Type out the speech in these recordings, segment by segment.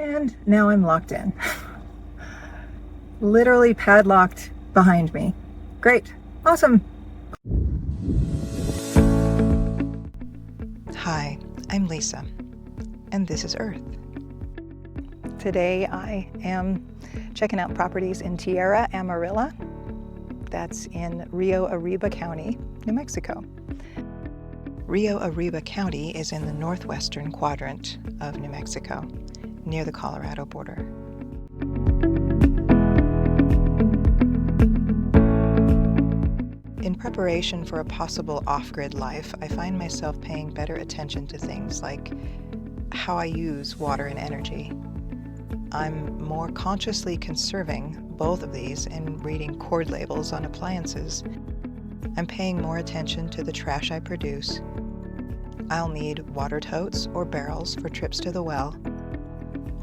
And now I'm locked in. Literally padlocked behind me. Great. Awesome. Hi, I'm Lisa, and this is Earth. Today I am checking out properties in Tierra Amarilla. That's in Rio Arriba County, New Mexico. Rio Arriba County is in the northwestern quadrant of New Mexico, near the Colorado border. In preparation for a possible off-grid life, I find myself paying better attention to things like how I use water and energy. I'm more consciously conserving both of these in reading cord labels on appliances. I'm paying more attention to the trash I produce. I'll need water totes or barrels for trips to the well,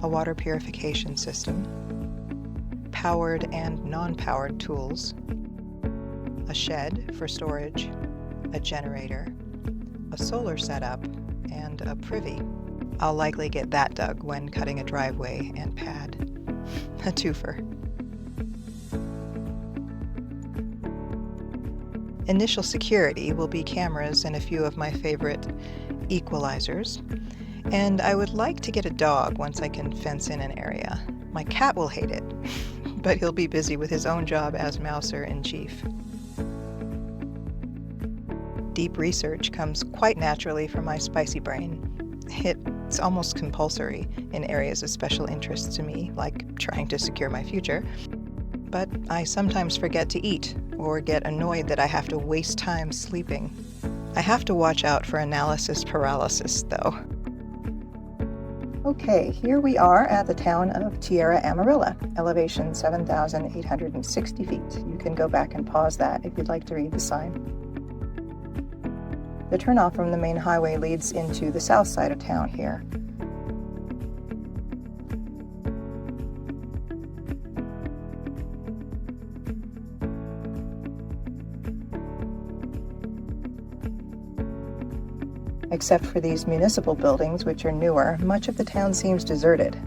a water purification system, powered and non-powered tools, a shed for storage, a generator, a solar setup, and a privy. I'll likely get that dug when cutting a driveway and pad. A twofer. Initial security will be cameras and a few of my favorite equalizers, and I would like to get a dog once I can fence in an area. My cat will hate it, but he'll be busy with his own job as mouser-in-chief. Deep research comes quite naturally from my spicy brain. It's almost compulsory in areas of special interest to me, like trying to secure my future. But I sometimes forget to eat, or get annoyed that I have to waste time sleeping. I have to watch out for analysis paralysis, though. Okay, here we are at the town of Tierra Amarilla, elevation 7,860 feet. You can go back and pause that if you'd like to read the sign. The turnoff from the main highway leads into the south side of town here. Except for these municipal buildings, which are newer, much of the town seems deserted.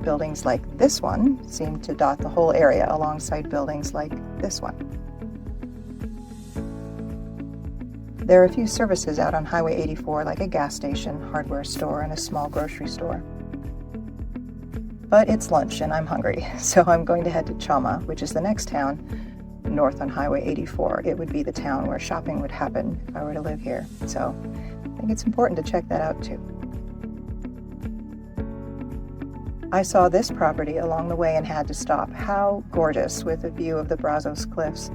Buildings like this one seem to dot the whole area alongside buildings like this one. There are a few services out on Highway 84, like a gas station, hardware store, and a small grocery store. But it's lunch and I'm hungry, so I'm going to head to Chama, which is the next town north on Highway 84. It would be the town where shopping would happen if I were to live here, so I think it's important to check that out too. I saw this property along the way and had to stop. How gorgeous, with a view of the Brazos Cliffs.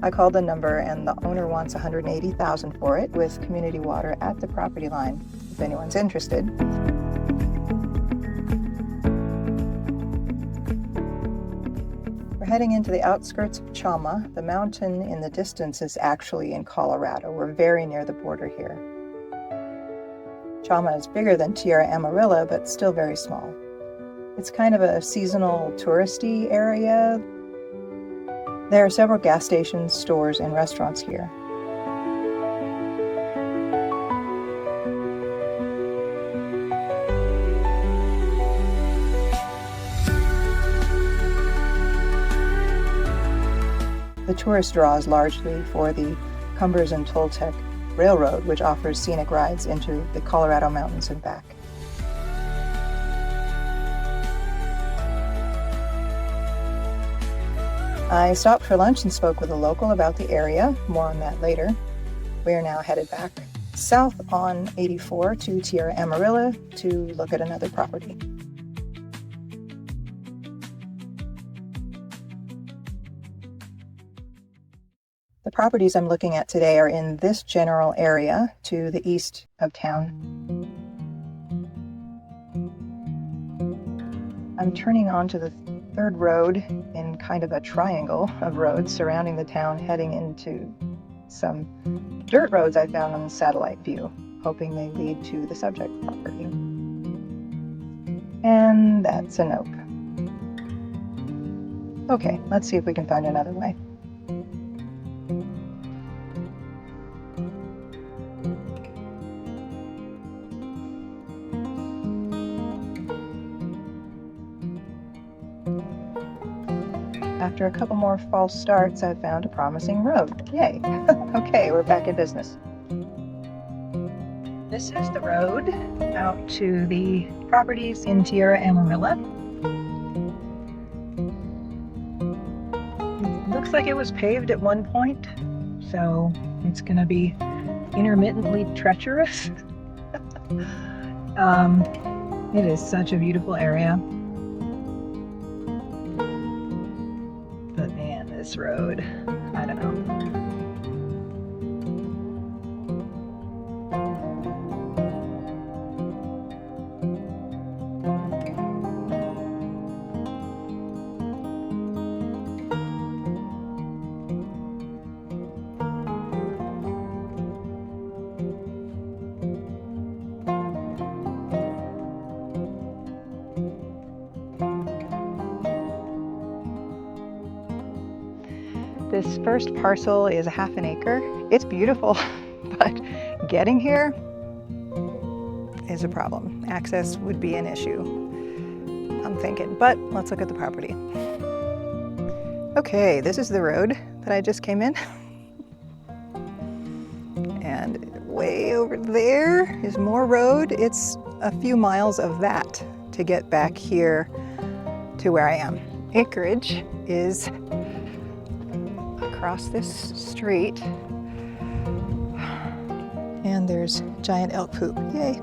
I called the number and the owner wants $180,000 for it, with community water at the property line, if anyone's interested. We're heading into the outskirts of Chama. The mountain in the distance is actually in Colorado. We're very near the border here. Chama is bigger than Tierra Amarilla, but still very small. It's kind of a seasonal touristy area. There are several gas stations, stores, and restaurants here. The tourist draw is largely for the Cumbers and Toltec Railroad, which offers scenic rides into the Colorado mountains and back. I stopped for lunch and spoke with a local about the area. More on that later. We are now headed back south on 84 to Tierra Amarilla to look at another property. The properties I'm looking at today are in this general area to the east of town. I'm turning onto the third road in kind of a triangle of roads surrounding the town, heading into some dirt roads I found on the satellite view, hoping they lead to the subject property. And that's a nope. Okay, let's see if we can find another way. After a couple more false starts, I've found a promising road. Yay! Okay, we're back in business. This is the road out to the properties in Tierra Amarilla. It looks like it was paved at one point, so it's going to be intermittently treacherous. It is such a beautiful area. But man, this road, I don't know. This first parcel is a half an acre. It's beautiful, but getting here is a problem. Access would be an issue, I'm thinking, but let's look at the property. Okay, this is the road that I just came in. And way over there is more road. It's a few miles of that to get back here to where I am. Acreage is across this street, and there's giant elk poop. Yay!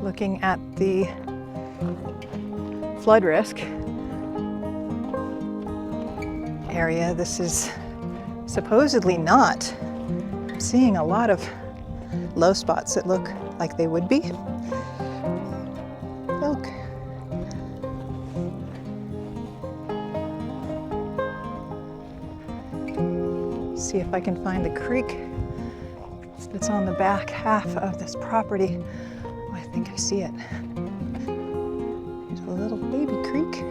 Looking at the flood risk area, this is supposedly not. I'm seeing a lot of low spots that look like they would be. Elk. See if I can find the creek that's on the back half of this property. Oh, I think I see it. There's a little baby creek.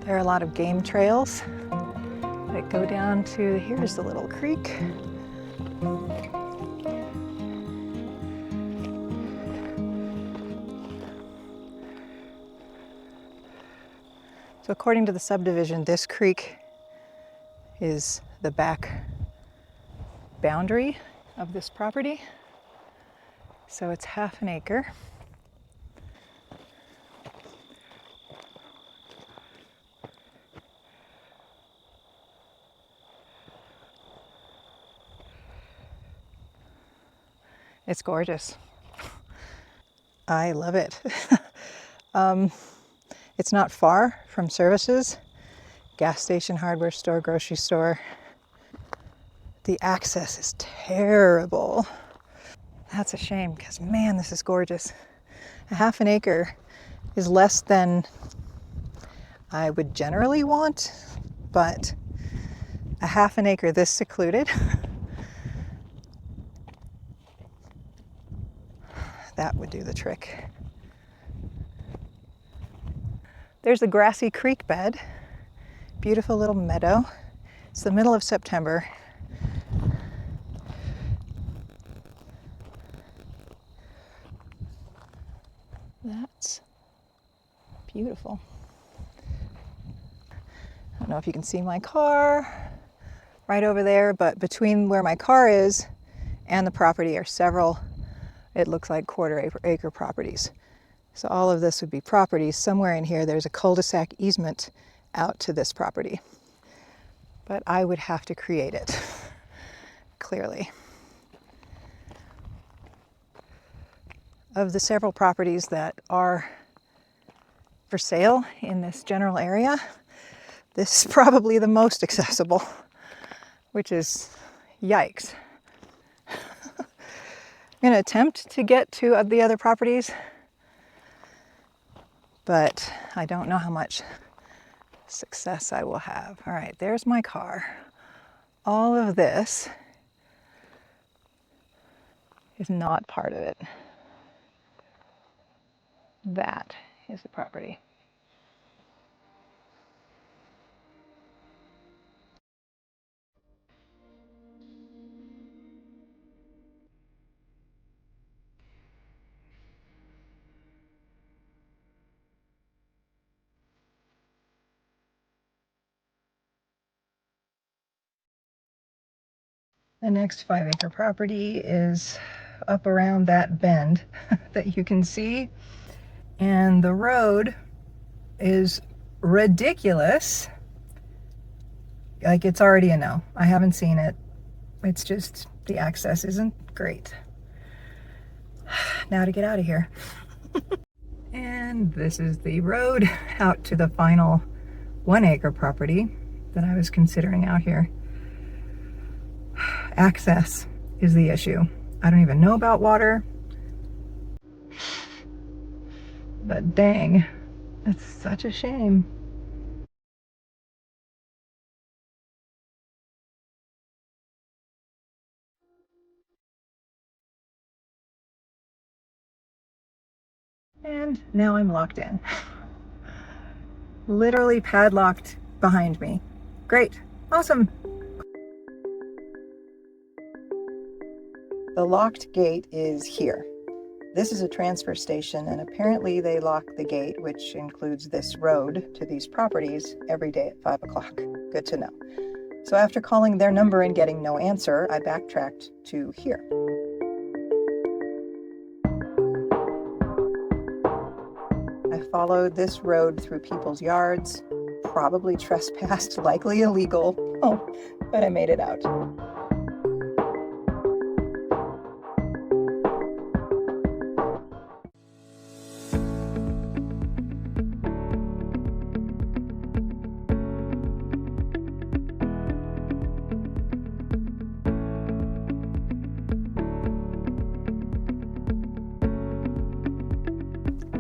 There are a lot of game trails that go down to, here's the little creek. So according to the subdivision, this creek is the back boundary of this property. So it's half an acre. It's gorgeous. I love it. It's not far from services, gas station, hardware store, grocery store. The access is terrible. That's a shame because, man, this is gorgeous. A half an acre is less than I would generally want, but a half an acre this secluded, that would do the trick. There's the grassy creek bed, beautiful little meadow. It's the middle of September. That's beautiful. I don't know if you can see my car right over there, but between where my car is and the property are several, it looks like quarter acre properties. So all of this would be properties. Somewhere in here there's a cul-de-sac easement out to this property. But I would have to create it, clearly. Of the several properties that are for sale in this general area, this is probably the most accessible, which is yikes. I'm going to attempt to get to the other properties, but I don't know how much success I will have. All right, there's my car. All of this is not part of it. That is the property. The next 5-acre property is up around that bend that you can see. And the road is ridiculous. Like, it's already a no. I haven't seen it. It's just the access isn't great. Now to get out of here. And this is the road out to the final 1-acre property that I was considering out here. Access is the issue. I don't even know about water, but dang, it's such a shame. And now I'm locked in. Literally padlocked behind me. Great. Awesome. The locked gate is here. This is a transfer station, and apparently they lock the gate, which includes this road to these properties, every day at 5 o'clock. Good to know. So after calling their number and getting no answer, I backtracked to here. I followed this road through people's yards, probably trespassed, likely illegal. Oh, but I made it out.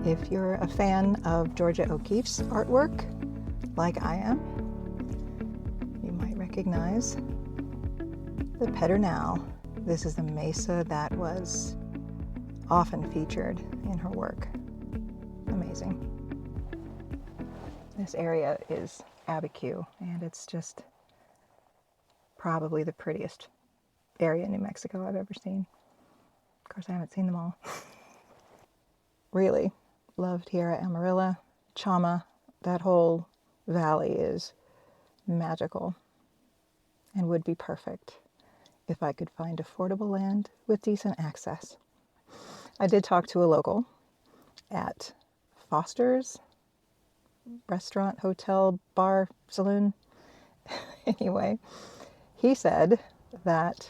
If you're a fan of Georgia O'Keeffe's artwork, like I am, you might recognize the pedernal. This is the mesa that was often featured in her work. Amazing. This area is Abiquiu, and it's just probably the prettiest area in New Mexico I've ever seen. Of course, I haven't seen them all. Really love Tierra Amarilla, Chama. That whole valley is magical and would be perfect if I could find affordable land with decent access. I did talk to a local at Foster's restaurant, hotel, bar, saloon. Anyway, he said that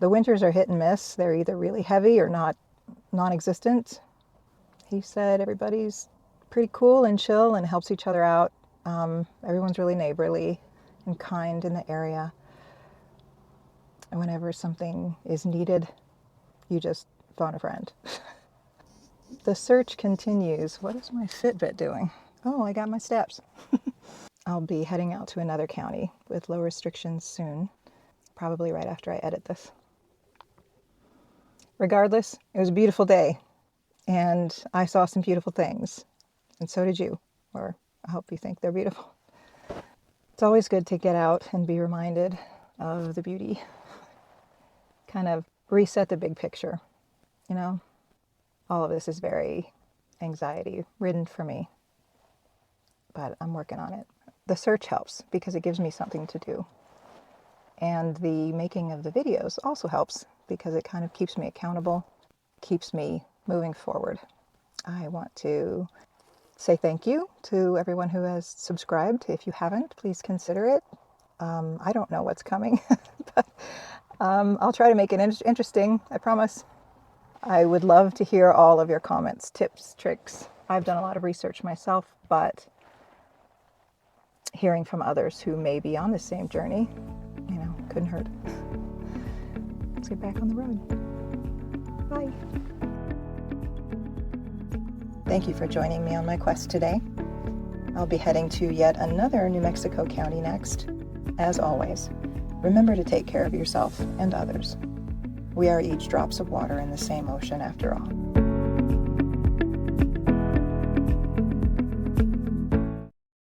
the winters are hit and miss. They're either really heavy or non-existent. He said everybody's pretty cool and chill and helps each other out. Everyone's really neighborly and kind in the area. And whenever something is needed, you just phone a friend. The search continues. What is my Fitbit doing? Oh, I got my steps. I'll be heading out to another county with low restrictions soon, probably right after I edit this. Regardless, it was a beautiful day. And I saw some beautiful things, and so did you, or I hope you think they're beautiful. It's always good to get out and be reminded of the beauty. Kind of reset the big picture, you know? All of this is very anxiety-ridden for me, but I'm working on it. The search helps because it gives me something to do. And the making of the videos also helps because it kind of keeps me accountable, keeps me moving forward. I want to say thank you to everyone who has subscribed. If you haven't, please consider it. I don't know what's coming, but I'll try to make it interesting, I promise. I would love to hear all of your comments, tips, tricks. I've done a lot of research myself, but hearing from others who may be on the same journey, couldn't hurt. Let's get back on the road. Bye. Thank you for joining me on my quest today. I'll be heading to yet another New Mexico county next. As always, remember to take care of yourself and others. We are each drops of water in the same ocean after all.